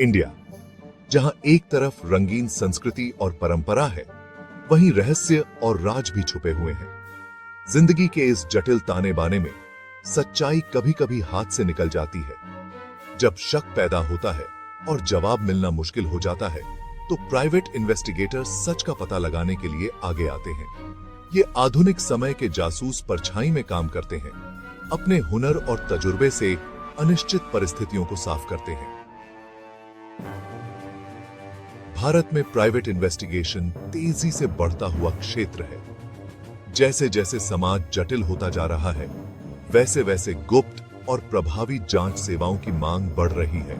India, जहां एक तरफ रंगीन संस्कृति और परंपरा है, वहीं रहस्य और राज भी छुपे हुए हैं। जिंदगी के इस जटिल ताने बाने में सच्चाई कभी कभी हाथ से निकल जाती है। जब शक पैदा होता है और जवाब मिलना मुश्किल हो जाता है, तो प्राइवेट इन्वेस्टिगेटर सच का पता लगाने के लिए आगे आते हैं। ये आधुनिक समय के जासूस परछाई में काम करते हैं, अपने हुनर और तजुर्बे से अनिश्चित परिस्थितियों को साफ करते हैं। भारत में प्राइवेट इन्वेस्टिगेशन तेजी से बढ़ता हुआ क्षेत्र है। जैसे जैसे समाज जटिल होता जा रहा है, वैसे वैसे गुप्त और प्रभावी जांच सेवाओं की मांग बढ़ रही है।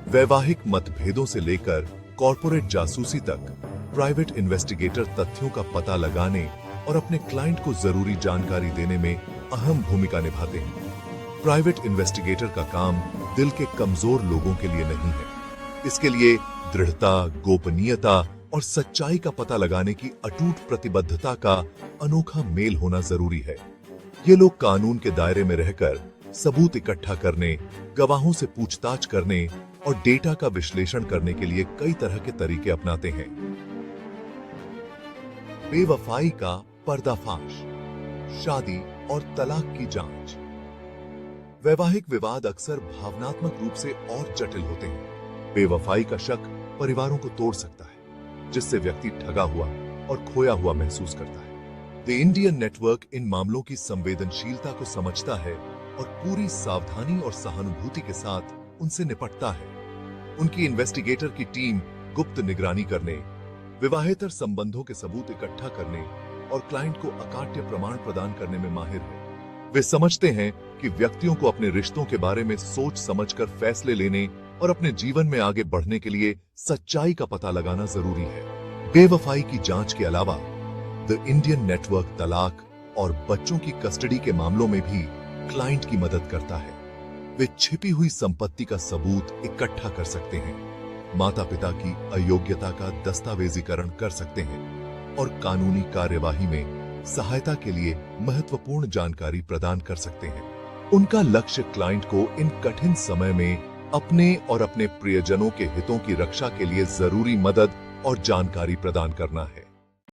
वैवाहिक मतभेदों से लेकर कॉर्पोरेट जासूसी तक, प्राइवेट इन्वेस्टिगेटर तथ्यों का पता लगाने और अपने क्लाइंट को जरूरी जानकारी देने में अहम भूमिका निभाते हैं। प्राइवेट इन्वेस्टिगेटर का काम दिल के कमजोर लोगों के लिए नहीं है। इसके लिए दृढ़ता, गोपनीयता और सच्चाई का पता लगाने की अटूट प्रतिबद्धता का अनोखा मेल होना जरूरी है। ये लोग कानून के दायरे में रहकर सबूत इकट्ठा करने, गवाहों से पूछताछ करने और डेटा का विश्लेषण करने के लिए कई तरह के तरीके अपनाते हैं। बेवफाई का पर्दाफाश, शादी और तलाक की जांच। वैवाहिक विवाद अक्सर भावनात्मक रूप से और जटिल होते हैं। बेवफाई का शक परिवारों को तोड़ सकता है, जिससे व्यक्ति ठगा हुआ और खोया हुआ महसूस करता है। द इंडियन नेटवर्क इन मामलों की संवेदनशीलता को समझता है और पूरी सावधानी और सहानुभूति के साथ उनसे निपटता है। उनकी इन्वेस्टिगेटर की टीम गुप्त निगरानी करने, विवाहेतर संबंधों के सबूत इकट्ठा करने और क्लाइंट को अकाट्य प्रमाण प्रदान करने में माहिर है। वे समझते हैं कि व्यक्तियों को अपने रिश्तों के बारे में सोच समझकर फैसले लेने और अपने जीवन में आगे बढ़ने के लिए सच्चाई का पता लगाना जरूरी है। बेवफाई की जांच के अलावा द इंडियन नेटवर्क तलाक और बच्चों की कस्टडी के मामलों में भी क्लाइंट की मदद करता है। वे छिपी हुई संपत्ति का सबूत इकट्ठा कर सकते हैं, माता पिता की अयोग्यता का दस्तावेजीकरण कर सकते हैं और कानूनी कार्यवाही में सहायता के लिए महत्वपूर्ण जानकारी प्रदान कर सकते हैं। उनका लक्ष्य क्लाइंट को इन कठिन समय में अपने और अपने प्रियजनों के हितों की रक्षा के लिए जरूरी मदद और जानकारी प्रदान करना है।